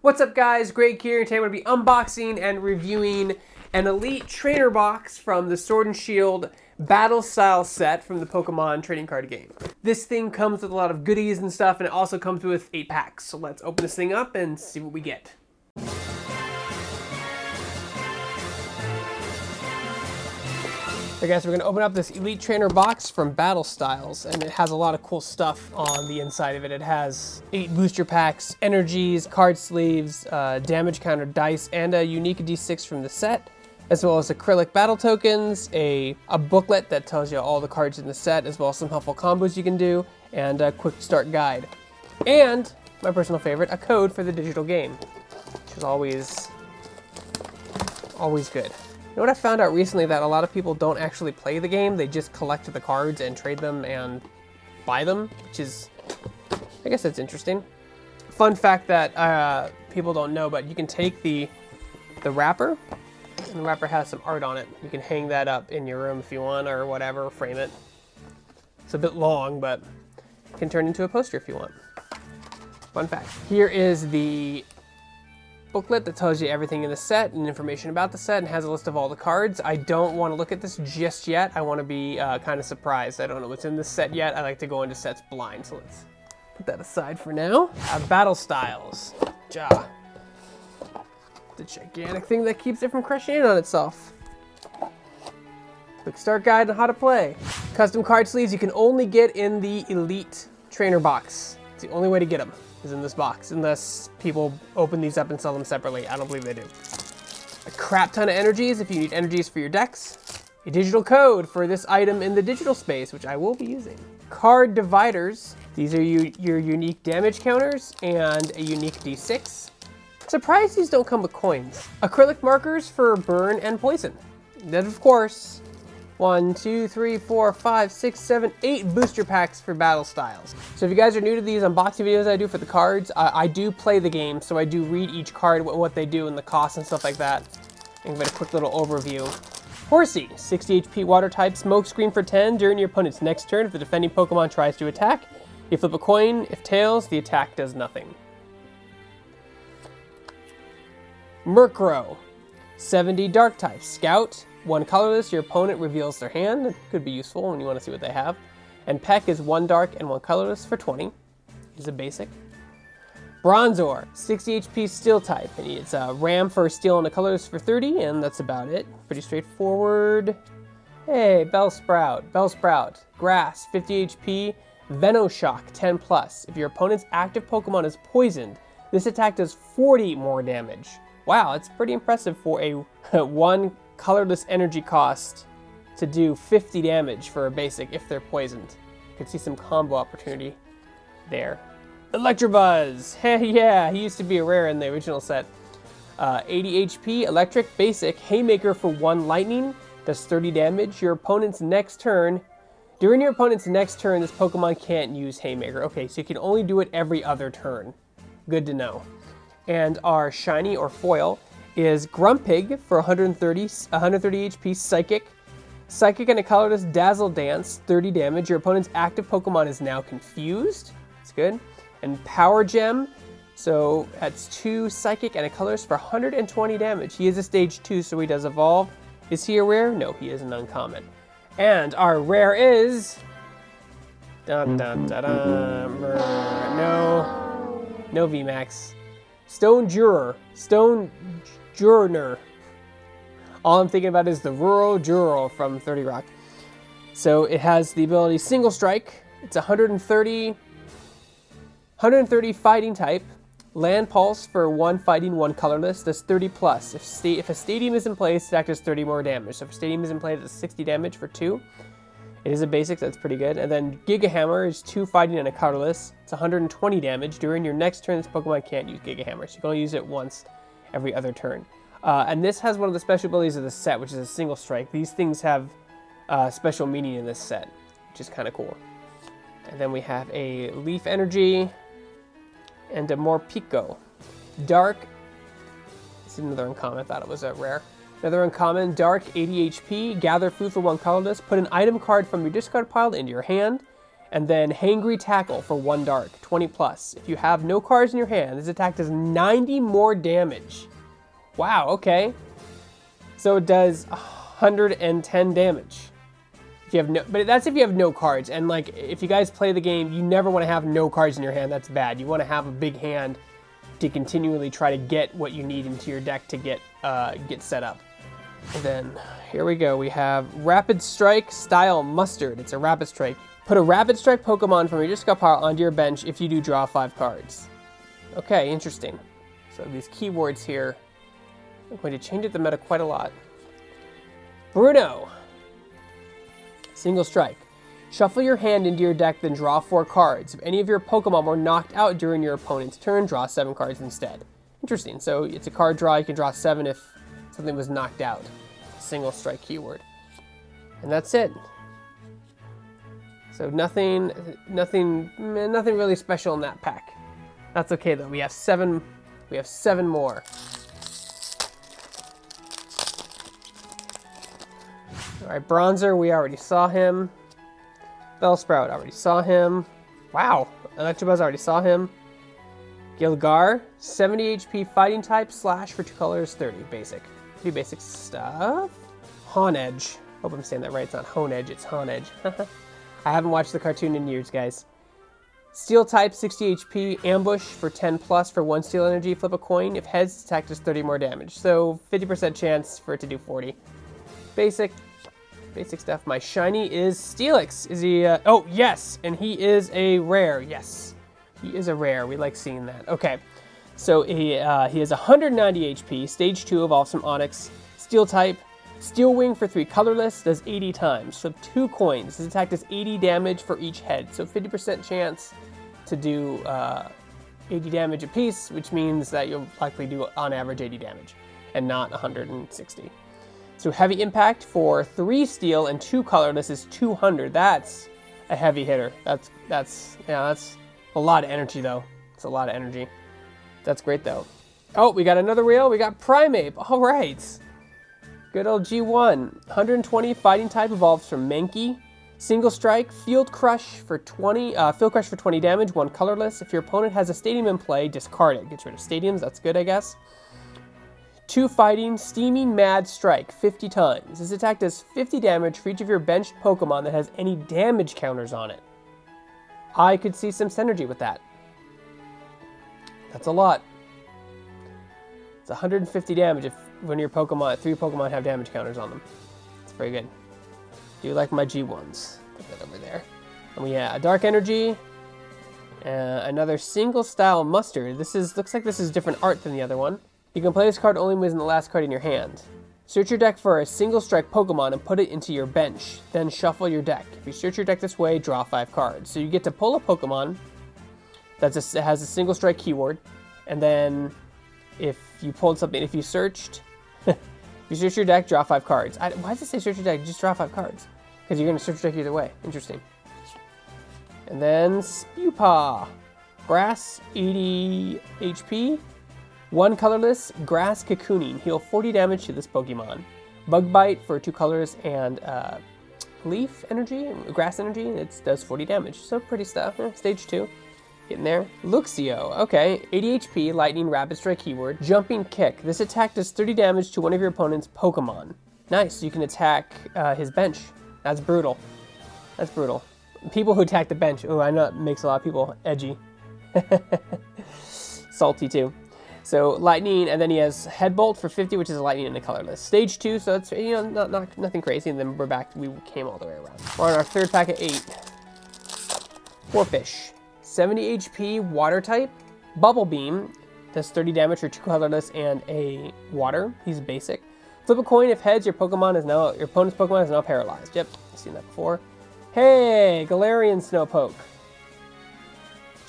What's up guys, Greg here, and today I'm going to be unboxing and reviewing an Elite Trainer Box from the Sword and Shield Battle Style set from the Pokemon trading card game. This thing comes with a lot of goodies and stuff, and it also comes with 8 packs. So let's open this thing up and see what we get. Okay guys, so we're going to open up this Elite Trainer Box from Battle Styles, and it has a lot of cool stuff on the inside of it. It has 8 booster packs, energies, card sleeves, damage counter dice, and a unique D6 from the set, as well as acrylic battle tokens, a booklet that tells you all the cards in the set, as well as some helpful combos you can do, and a quick start guide. And, my personal favorite, a code for the digital game, which is always good. You know what I found out recently? That a lot of people don't actually play the game, they just collect the cards and trade them and buy them, which is, I guess that's interesting. Fun fact that people don't know, but you can take the wrapper, and the wrapper has some art on it. You can hang that up in your room if you want, or whatever, frame it. It's a bit long, but it can turn into a poster if you want. Fun fact. Here is the booklet that tells you everything in the set and information about the set and has a list of all the cards. I don't want to look at this just yet. I want to be kind of surprised. I don't know what's in this set yet. I like to go into sets blind, so let's put that aside for now. Battle Styles. Ja. The gigantic thing that keeps it from crushing in on itself. Quick start guide on how to play. Custom card sleeves you can only get in the Elite Trainer Box. It's the only way to get them. Is in this box, unless people open these up and sell them separately. I don't believe they do. A crap ton of energies if you need energies for your decks. A digital code for this item in the digital space, which I will be using. Card dividers. These are your unique damage counters and a unique D6. Surprised these don't come with coins. Acrylic markers for burn and poison. Then of course, 1, 2, 3, 4, 5, 6, 7, 8 booster packs for Battle Styles. So if you guys are new to these unboxing videos I do for the cards, I do play the game, so I do read each card, what they do, and the cost and stuff like that. And give it a quick little overview. Horsey, 60 HP water type, smoke screen for 10 during your opponent's next turn if the defending Pokemon tries to attack. You flip a coin, if tails, the attack does nothing. Murkrow, 70 dark type, scout. 1 colorless, your opponent reveals their hand. That could be useful when you want to see what they have. And Peck is 1 dark and 1 colorless for 20. He's a basic. Bronzor, 60 HP steel type. And it's a ram for steel and a colorless for 30, and that's about it. Pretty straightforward. Hey, Bellsprout. Grass, 50 HP. Venoshock, 10 plus. If your opponent's active Pokemon is poisoned, this attack does 40 more damage. Wow, it's pretty impressive for a 1 colorless energy cost to do 50 damage for a basic if they're poisoned. You can see some combo opportunity there. Electabuzz! Hey, yeah, he used to be a rare in the original set. 80 HP, electric, basic, Haymaker for 1 lightning, does 30 damage. Your opponent's next turn. During your opponent's next turn, this Pokemon can't use Haymaker. Okay, so you can only do it every other turn. Good to know. And our shiny or foil is Grumpig for 130 HP, Psychic. Psychic and a colorless Dazzle Dance, 30 damage. Your opponent's active Pokemon is now confused. That's good. And Power Gem, so that's 2 Psychic and a colorless for 120 damage. He is a stage 2, so he does evolve. Is he a rare? No, he is an uncommon. And our rare is... Dun, dun, dun, dun. No VMAX. Stone Journer. All I'm thinking about is the Rural Juro from 30 Rock. So it has the ability Single Strike. It's 130 fighting type. Land Pulse for 1 fighting, 1 colorless. That's 30 plus. If a stadium is in place, it does 30 more damage. So if a stadium is in play, it does 60 damage for 2. It is a basic, so that's pretty good. And then Giga Hammer is 2 fighting and a colorless. It's 120 damage. During your next turn, this Pokemon can't use Giga Hammer, so you can only use it once every other turn. And this has one of the special abilities of the set, which is a Single Strike. These things have special meaning in this set, which is kind of cool. And then we have a Leaf Energy and a Morpeko. Dark, this is another uncommon, I thought it was a rare. Another uncommon, Dark, 80 HP, gather food for 1 colorless, put an item card from your discard pile into your hand, And then Hangry Tackle for 1 dark, 20 plus. If you have no cards in your hand, this attack does 90 more damage. Wow, okay. So it does 110 damage. If you have no, but that's if you have no cards. And like, if you guys play the game, you never want to have no cards in your hand. That's bad. You want to have a big hand to continually try to get what you need into your deck to get set up. And then here we go. We have Rapid Strike Style Mustard. It's a Rapid Strike. Put a Rapid Strike Pokemon from your discard pile onto your bench if you do draw 5 cards. Okay, interesting. So these keywords here, I'm going to change up the meta quite a lot. Bruno. Single strike. Shuffle your hand into your deck, then draw 4 cards. If any of your Pokemon were knocked out during your opponent's turn, draw 7 cards instead. Interesting. So it's a card draw. You can draw 7 if something was knocked out. Single strike keyword. And that's it. So nothing really special in that pack. That's okay though. We have 7 more. All right, Bronzer, we already saw him. Bellsprout, already saw him. Wow, Electabuzz, already saw him. Gilgar, 70 HP fighting type, slash for 2 colors, 30, basic. Pretty basic stuff. Honedge, hope I'm saying that right, it's not Honedge, it's Honedge. I haven't watched the cartoon in years, guys. Steel type, 60 HP, ambush for 10 plus for 1 steel energy, flip a coin. If heads, attack does 30 more damage. So 50% chance for it to do 40. Basic stuff. My shiny is Steelix. Is he, oh yes, and he is a rare, yes. He is a rare, we like seeing that. Okay, so he has 190 HP, stage 2, evolves from Onyx, steel type, Steel Wing for 3 colorless, does 80 times, so 2 coins. His attack does 80 damage for each head, so 50% chance to do 80 damage a piece, which means that you'll likely do on average 80 damage, and not 160. So heavy impact for 3 steel and 2 colorless is 200. That's a heavy hitter. That's a lot of energy though. It's a lot of energy. That's great though. Oh, we got another reel. We got Primeape. All right. Good old G1. 120 fighting type, evolves from Mankey. Single strike, Field Crush for 20 damage, 1 colorless. If your opponent has a stadium in play, discard it. Gets rid of stadiums. That's good, I guess. 2 fighting, Steaming Mad Strike, 50 times. This attack does 50 damage for each of your benched Pokemon that has any damage counters on it. I could see some synergy with that. That's a lot. It's 150 damage if when your Pokemon, 3 Pokemon have damage counters on them. It's very good. Do you like my G1s? Put that over there. And we have a Dark Energy, another single style Mustard. Looks like this is different art than the other one. You can play this card only when it's the last card in your hand. Search your deck for a single strike Pokemon and put it into your bench. Then shuffle your deck. If you search your deck this way, draw 5 cards. So you get to pull a Pokemon that has a single strike keyword. And then if you pulled something, if you searched, if you search your deck, draw 5 cards. Why does it say search your deck? Just draw 5 cards. Because you're going to search your deck either way. Interesting. And then Spewpaw. Grass, 80 HP. 1 colorless, Grass Cocooning. Heal 40 damage to this Pokemon. Bug Bite for 2 colors and Leaf Energy, Grass Energy. It does 40 damage. So pretty stuff. Stage 2. Getting there. Luxio. Okay. 80 HP, Lightning, Rapid Strike keyword. Jumping Kick. This attack does 30 damage to one of your opponent's Pokemon. Nice. You can attack his bench. That's brutal. That's brutal. People who attack the bench. Oh, I know it makes a lot of people edgy. Salty too. So Lightning, and then he has Headbolt for 50, which is a Lightning and a colorless. Stage 2, so it's nothing crazy. And then we're back. We came all the way around. We're on our 3rd pack of 8. Warfish, 70 HP, Water type. Bubble Beam does 30 damage for 2 colorless and a Water. He's basic. Flip a coin. If heads, your opponent's Pokemon is now paralyzed. Yep, I've seen that before. Hey, Galarian Slowpoke.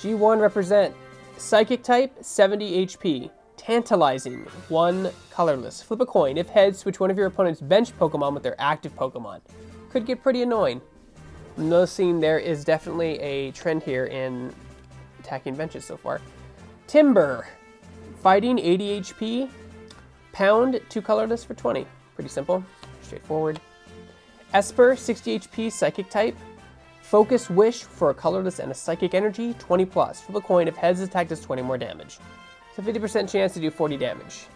G1 represent. Psychic type, 70 HP. Tantalizing, 1 colorless. Flip a coin. If heads, switch one of your opponent's bench Pokemon with their active Pokemon. Could get pretty annoying. I'm noticing there is definitely a trend here in attacking benches so far. Timber, fighting, 80 HP. Pound, 2 colorless for 20. Pretty simple, straightforward. Esper, 60 HP, Psychic type. Focus Wish for a colorless and a psychic energy, 20 plus. Flip a coin. If heads, attack does 20 more damage. So 50% chance to do 40 damage.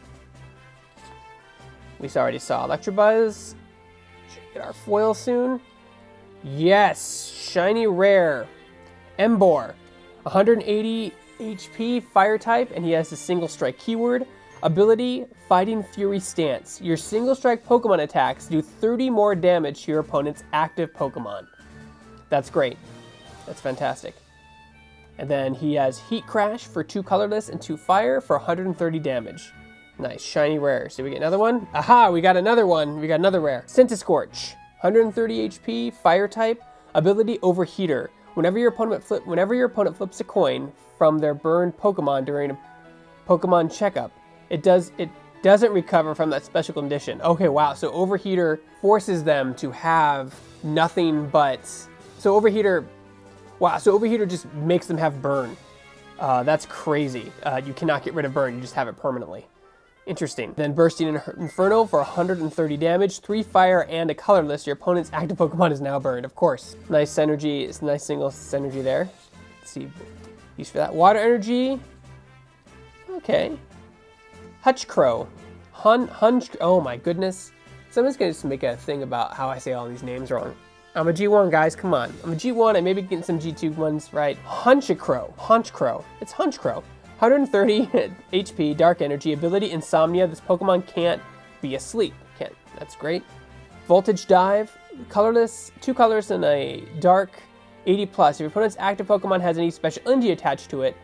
We already saw Electabuzz. Should get our foil soon. Yes, shiny rare. Emboar, 180 HP, fire type, and he has a single strike keyword. Ability, Fighting Fury Stance. Your single strike Pokemon attacks do 30 more damage to your opponent's active Pokemon. That's great. That's fantastic. And then he has Heat Crash for 2 colorless and 2 fire for 130 damage. Nice, shiny rare. So we get another one? Aha, we got another one. We got another rare. Centiskorch, 130 HP, fire type, ability Overheater. Whenever your opponent flips a coin from their burned Pokemon during a Pokemon checkup, it doesn't recover from that special condition. Okay, wow. So Overheater forces them to have nothing but. So Overheater just makes them have burn. That's crazy. You cannot get rid of burn. You just have it permanently. Interesting. Then Bursting Inferno for 130 damage, 3 fire, and a colorless. Your opponent's active Pokemon is now burned, of course. Nice synergy. It's a nice single synergy there. Let's see. Use for that. Water Energy. Okay. Hutchcrow. Oh my goodness. Someone's going to just make a thing about how I say all these names wrong. I'm a G1, guys. Come on. I'm a G1. I may be getting some G2 ones right. Hunchcrow. It's Hunchcrow. 130 HP, Dark Energy, ability Insomnia. This Pokemon can't be asleep. That's great. Voltage Dive, colorless, 2 colors and a dark, 80 plus. If your opponent's active Pokemon has any special energy attached to it,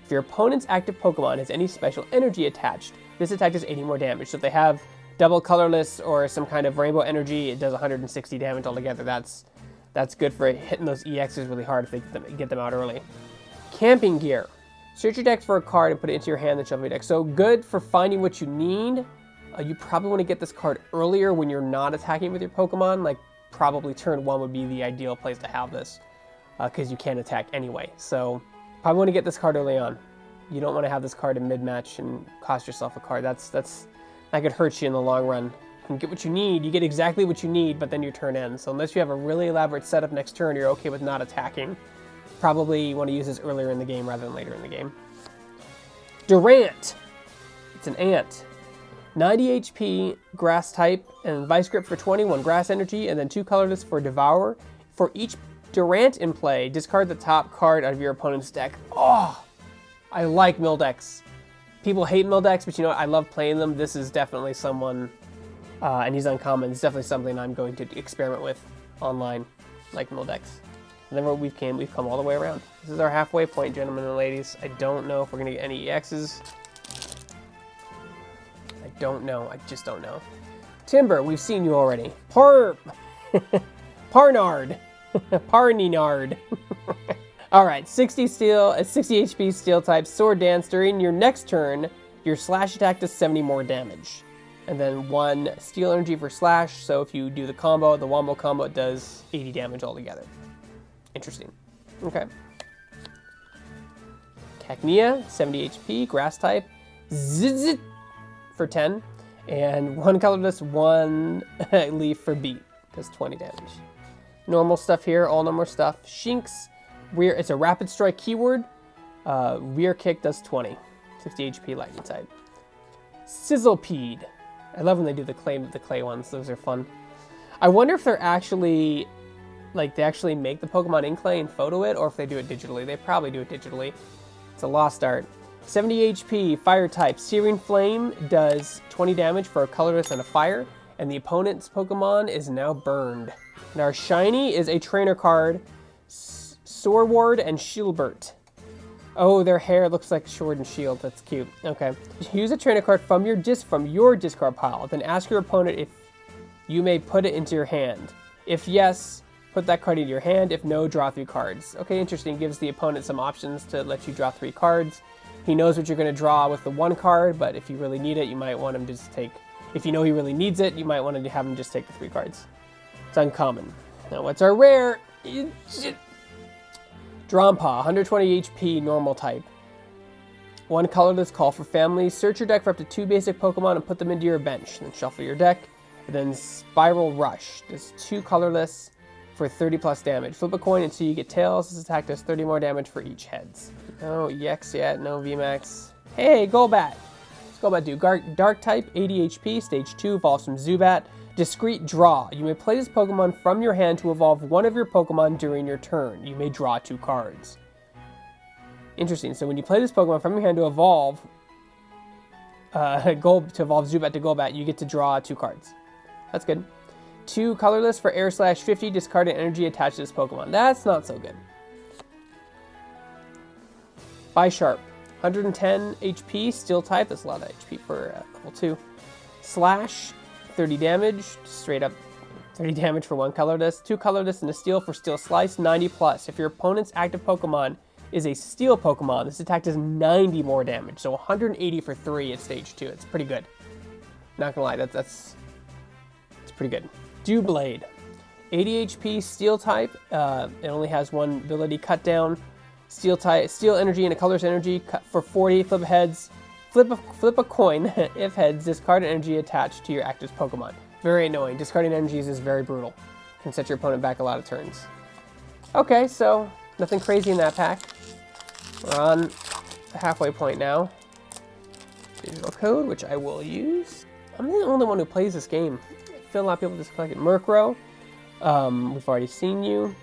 if your opponent's active Pokemon has any special energy attached, this attack does 80 more damage. So if they have double colorless or some kind of rainbow energy, it does 160 damage altogether. That's good for hitting those EXs really hard if they get them out early. Camping Gear. Search your deck for a card and put it into your hand, then shuffle your deck. So good for finding what you need. You probably want to get this card earlier when you're not attacking with your Pokemon. Like probably turn 1 would be the ideal place to have this because you can't attack anyway. So probably want to get this card early on. You don't want to have this card in mid-match and cost yourself a card. That could hurt you in the long run. You can get what you need. You get exactly what you need, but then your turn ends. So unless you have a really elaborate setup next turn, you're okay with not attacking. Probably want to use this earlier in the game rather than later in the game. Durant. It's an ant. 90 HP, grass type, and Vice Grip for 20, 1 grass energy, and then 2 colorless for Devour. For each Durant in play, discard the top card out of your opponent's deck. Oh, I like Mildex. People hate Mildex, but you know what? I love playing them. This is definitely someone, and he's uncommon. It's definitely something I'm going to experiment with online, like Mildex. And then we've come all the way around. This is our halfway point, gentlemen and ladies. I don't know if we're going to get any EXs. I don't know. I just don't know. Timber, we've seen you already. Parnard. Parninard. All right, 60 HP steel type, Sword Dance. During your next turn, your slash attack does 70 more damage. And then 1 steel energy for slash. So if you do the wombo combo, it does 80 damage altogether. Interesting. Okay. Cacnea, 70 HP, grass type, Zit for 10, and 1 colorless, 1 leaf for beat, does 20 damage. Normal stuff here, all normal stuff. Shinx, it's a rapid strike keyword. Rear kick does 20, 60 HP lightning type. Sizzlepede. I love when they do the clay ones. Those are fun. I wonder if they're actually they actually make the Pokemon in clay and photo it, or if they do it digitally. They probably do it digitally. It's a lost art. 70 HP, fire type. Searing Flame does 20 damage for a colorless and a fire, and the opponent's Pokemon is now burned. And our shiny is a trainer card, Sorward and Shieldbert. Oh, their hair looks like Sword and Shield. That's cute. Okay. Use a trainer card from your discard pile. Then ask your opponent if you may put it into your hand. If yes, put that card into your hand. If no, draw 3 cards. Okay, interesting. Gives the opponent some options to let you draw 3 cards. He knows what you're going to draw with the 1 card, but if you really need it, you might want him to just take... If you know he really needs it, you might want to have him just take the 3 cards. It's uncommon. Now, what's our rare? Drampa, 120 HP, normal type. 1 colorless, call for family. Search your deck for up to 2 basic Pokemon and put them into your bench. Then shuffle your deck. And then Spiral Rush. There's 2 colorless, for 30 plus damage. Flip a coin until you get tails. This attack does 30 more damage for each heads. No EX yet, no VMAX. Hey, Golbat! What's Golbat do? Dark type, 80 HP, stage 2, evolves from Zubat. Discreet draw. You may play this Pokemon from your hand to evolve one of your Pokemon during your turn. You may draw 2 cards. Interesting. So when you play this Pokemon from your hand to evolve Zubat to Golbat, you get to draw 2 cards. That's good. 2 colorless for air/50, discarded energy attached to this Pokemon. That's not so good. Bisharp, 110 HP, steel type. That's a lot of HP for level 2. Slash, 30 damage, straight up 30 damage for 1 colorless. 2 colorless and a steel for steel slice, 90 plus. If your opponent's active Pokemon is a steel Pokemon, this attack does 90 more damage. So 180 for 3 at stage 2. It's pretty good. Not gonna lie, that's pretty good. Dewblade, 80 HP, steel type. It only has 1 ability, cut down. Steel type, steel energy and a colorless energy, cut for 40. Flip heads. Flip a coin. If heads, discard energy attached to your active Pokemon. Very annoying. Discarding energies is very brutal. Can set your opponent back a lot of turns. Okay, so nothing crazy in that pack. We're on the halfway point now. Digital code, which I will use. I'm the only one who plays this game. I feel a lot of people just collect it. Murkrow, we've already seen you.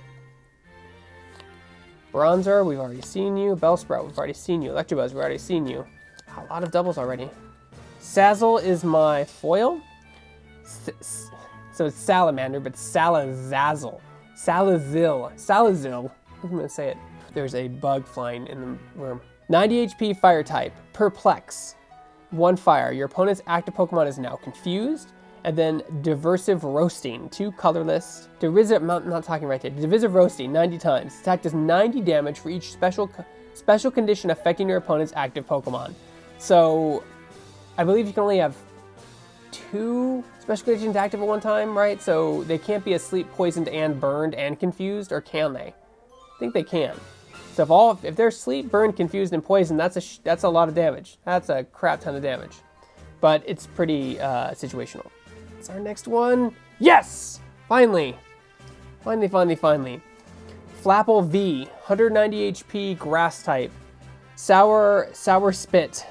Bronzor, we've already seen you. Bellsprout, we've already seen you. Electabuzz, we've already seen you. A lot of doubles already. Sazzle is my foil. So it's Salamander, but Salazazzle. Salazil. I'm going to say it. There's a bug flying in the room. 90 HP fire type. Perplex. 1 fire. Your opponent's active Pokemon is now confused. And then Diversive Roasting, 2 colorless. I'm not talking right there. Divisive Roasting, 90 times. This attack does 90 damage for each special condition affecting your opponent's active Pokemon. So, I believe you can only have 2 special conditions active at one time, right? So they can't be asleep, poisoned, and burned, and confused, or can they? I think they can. So if they're asleep, burned, confused, and poisoned, that's a lot of damage. That's a crap ton of damage. But it's pretty situational. It's our next one. Yes! Finally. Finally. Flapple V, 190 HP, grass type. Sour Spit,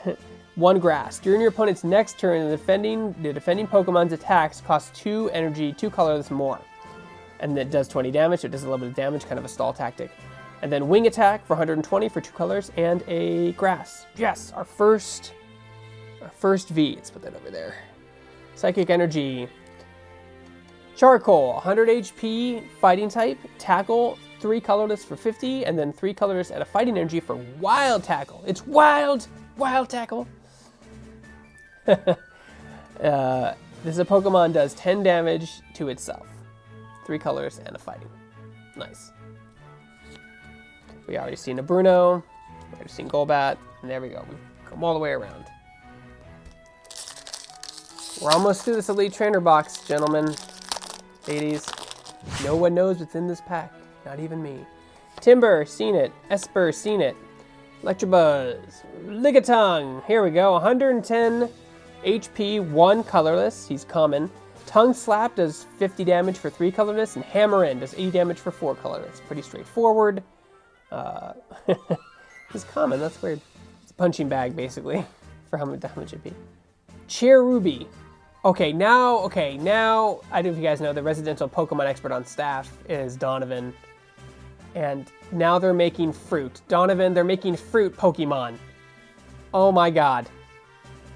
1 grass. During your opponent's next turn, the defending Pokemon's attacks cost 2 energy, 2 colorless more. And it does 20 damage, so it does a little bit of damage, kind of a stall tactic. And then Wing Attack for 120 for 2 colors and a grass. Yes, our first V. Let's put that over there. Psychic Energy. Charcoal, 100 HP, fighting type. Tackle, 3 colorless for 50, and then 3 colorless and a fighting energy for Wild Tackle. It's Wild Tackle. This is a Pokemon does 10 damage to itself. 3 colors and a fighting. Nice. We already seen a Bruno. We already seen Golbat. And there we go. We've come all the way around. We're almost through this Elite Trainer box, gentlemen. Ladies. No one knows what's in this pack. Not even me. Timber, seen it. Esper, seen it. Electabuzz. Lickitung. Here we go. 110 HP, 1 colorless. He's common. Tongue Slap does 50 damage for 3 colorless, and Hammer-In does 80 damage for 4 colorless. Pretty straightforward. He's common. That's weird. It's a punching bag, basically, for how much it'd be. Cherubi. Okay, now, I don't know if you guys know, the residential Pokemon expert on staff is Donovan. And now they're making fruit. Donovan, they're making fruit Pokemon. Oh my god.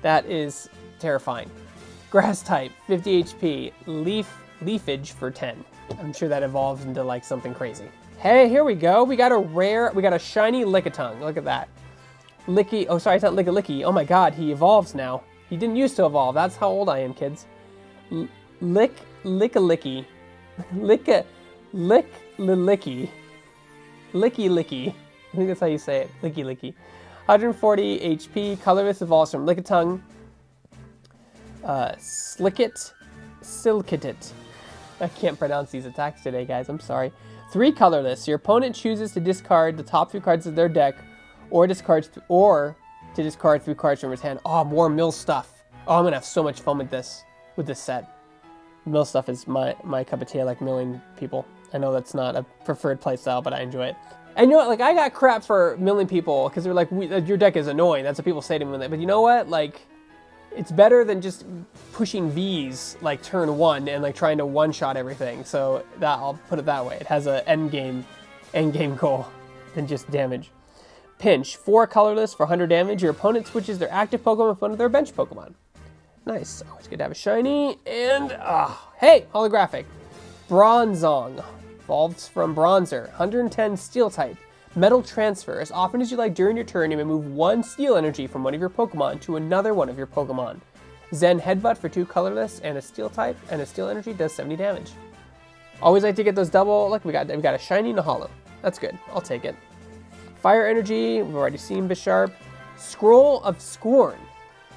That is terrifying. Grass type, 50 HP. Leafage for 10. I'm sure that evolves into like something crazy. Hey, here we go. We got a shiny Lickitung. Look at that. Oh sorry, it's not Licky. Oh my god, he evolves now. He didn't used to evolve. That's how old I am, kids. Licky. Licky. I think that's how you say it. Licky. 140 HP. Colorless evolves from Lickitung. Silkitit. I can't pronounce these attacks today, guys. I'm sorry. 3 colorless. Your opponent chooses to discard the top 3 cards of their deck, or to discard 3 cards from his hand. Oh, more mill stuff. Oh, I'm gonna have so much fun with this set. Mill stuff is my cup of tea. I like milling people. I know that's not a preferred playstyle, but I enjoy it. And you know what, like, I got crap for milling people, because they're like, your deck is annoying. That's what people say to me. But you know what? Like, it's better than just pushing Vs, like, turn 1 and, like, trying to one-shot everything. So, I'll put it that way. It has an end game goal than just damage. Pinch, 4 colorless for 100 damage. Your opponent switches their active Pokemon with one of their bench Pokemon. Nice. Always good to have a shiny. And, hey, holographic. Bronzong. Evolves from Bronzer. 110 Steel type. Metal transfer. As often as you like during your turn, you may move 1 Steel energy from one of your Pokemon to another one of your Pokemon. Zen Headbutt for 2 colorless and a Steel type, and a Steel energy does 70 damage. Always like to get those double. Look, we got a shiny and a holo. That's good. I'll take it. Fire energy. We've already seen Bisharp. Scroll of Scorn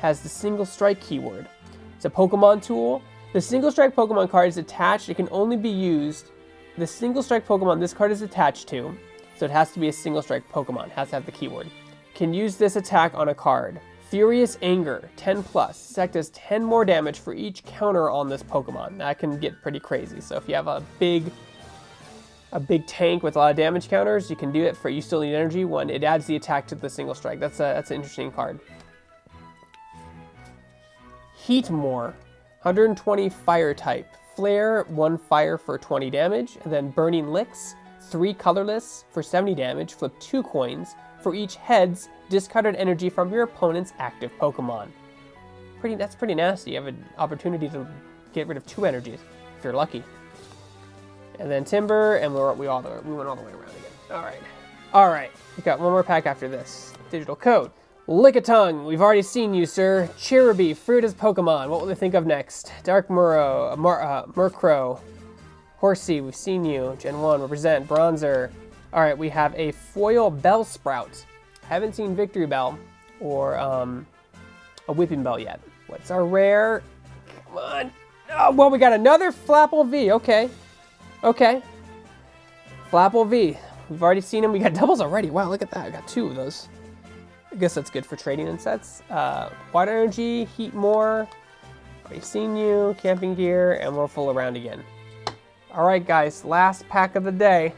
has the single strike keyword. It's a Pokemon tool. The single strike Pokemon card is attached. It can only be used. The single strike Pokemon this card is attached to, so it has to be a single strike Pokemon. It has to have the keyword. Can use this attack on a card. Furious Anger, 10+. This attack does 10 more damage for each counter on this Pokemon. That can get pretty crazy. So if you have a big tank with a lot of damage counters, you can do it for You Still Need Energy. One, it adds the attack to the single strike. That's an interesting card. Heatmore, 120 fire type. Flare, 1 fire for 20 damage. And then Burning Licks, 3 colorless for 70 damage. Flip 2 coins. For each heads, discarded energy from your opponent's active Pokemon. That's pretty nasty. You have an opportunity to get rid of 2 energies, if you're lucky. And then Timber, and we went all the way around again. All right. We got one more pack after this. Digital code. Lickitung, we've already seen you, sir. Cherubi, fruit as Pokemon. What will they think of next? Dark Murkrow. Horsey, we've seen you. Gen 1, represent. Bronzer. All right, we have a foil Bellsprout. Haven't seen Victory Bell or a Whipping Bell yet. What's our rare? Come on. Oh, well, we got another Flapple V. Okay. Flapple V. We've already seen him. We got doubles already. Wow, look at that. I got 2 of those. I guess that's good for trading in sets. Water Energy, Heatmore. Already seen you. Camping Gear, and we'll fool around again. All right, guys. Last pack of the day.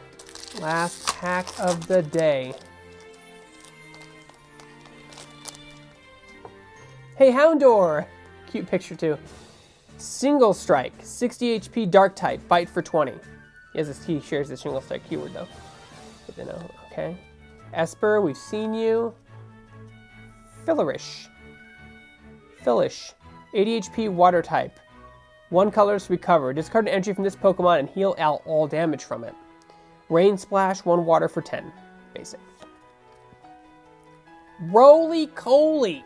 Hey, Houndour! Cute picture, too. Single Strike, 60 HP Dark type, bite for 20. He shares the single strike keyword, though. Good to know. Okay. Esper, we've seen you. Philish, 80 HP Water type. 1 colorless recover. Discard an energy from this Pokemon and heal out all damage from it. Rain Splash, 1 water for 10. Basic. Roly-Coly!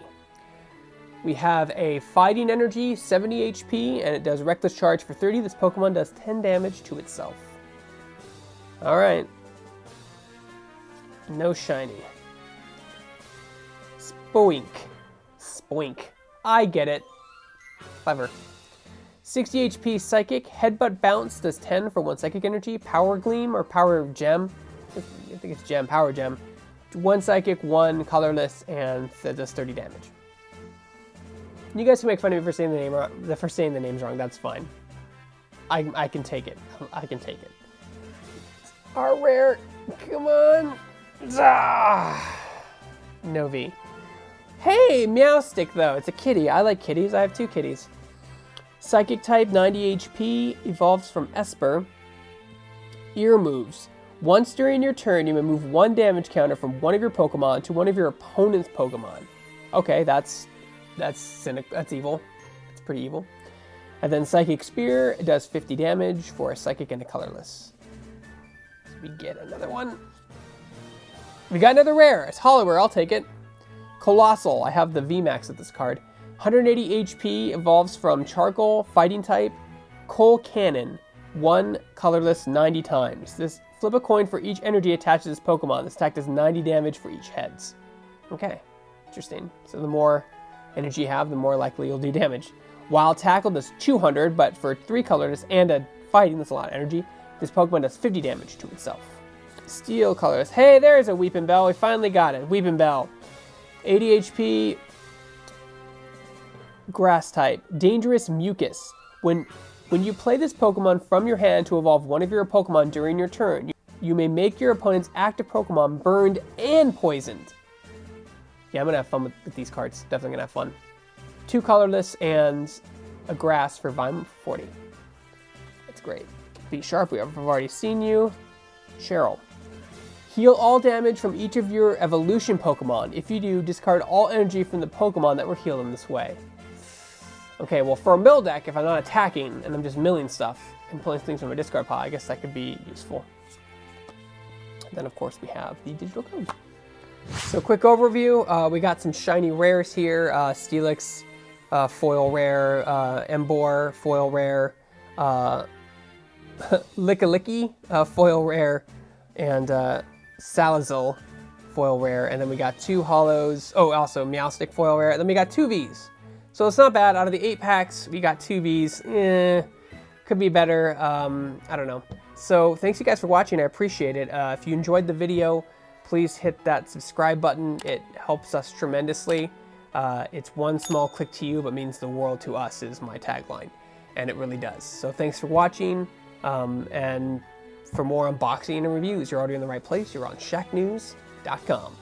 We have a Fighting Energy, 70 HP, and it does Reckless Charge for 30. This Pokemon does 10 damage to itself. Alright. No shiny. Spoink. I get it. Clever. 60 HP Psychic. Headbutt Bounce does 10 for 1 Psychic Energy. Power Gleam or Power Gem. I think it's Gem. Power Gem. 1 Psychic, 1 colorless, and that does 30 damage. You guys can make fun of me for saying the names wrong. That's fine. I can take it. Our rare. Come on. No V. Hey, Meowstic, though. It's a kitty. I like kitties. I have 2 kitties. Psychic type, 90 HP, evolves from Esper. Ear moves. Once during your turn, you may move 1 damage counter from one of your Pokemon to one of your opponent's Pokemon. Okay, that's evil. It's pretty evil. And then Psychic Spear, it does 50 damage for a Psychic and a colorless. So we get another one. We got another rare. It's Hollower. I'll take it. Colossal. I have the VMAX of this card. 180 HP, evolves from Charcoal, Fighting type. Coal Cannon. 1 colorless 90 times. This flip a coin for each energy attached to this Pokemon. This attack does 90 damage for each heads. Okay. Interesting. So the more energy you have, the more likely you'll do damage. Wild Tackle does 200, but for 3 colorless and a Fighting, that's a lot of energy. This Pokemon does 50 damage to itself. Steel colorless. Hey, there's a Weeping Bell. We finally got it. Weeping Bell. 80 HP. Grass type. Dangerous Mucus. When When you play this Pokemon from your hand to evolve one of your Pokemon during your turn, you may make your opponent's active Pokemon burned and poisoned. Yeah, I'm going to have fun with these cards. Definitely going to have fun. 2 colorless and a grass for Vine 40. That's great. Be Sharp, we've already seen you. Cheryl. Heal all damage from each of your evolution Pokemon. If you do, discard all energy from the Pokemon that were healed in this way. Okay, well for a mill deck, if I'm not attacking and I'm just milling stuff and pulling things from a discard pile, I guess that could be useful. And then of course we have the digital code. So quick overview, we got some shiny rares here. Steelix, foil rare, Embor, foil rare, Lickilicky, foil rare, and Salazzle, foil rare. And then we got 2 holos. Oh, also Meowstic, foil rare. And then we got 2 Vs. So it's not bad. Out of the 8 packs, we got 2 Vs. Could be better. I don't know. So thanks you guys for watching. I appreciate it. If you enjoyed the video, please hit that subscribe button. It helps us tremendously. It's one small click to you, but means the world to us is my tagline. And it really does. So thanks for watching. And for more unboxing and reviews, you're already in the right place. You're on Shacknews.com.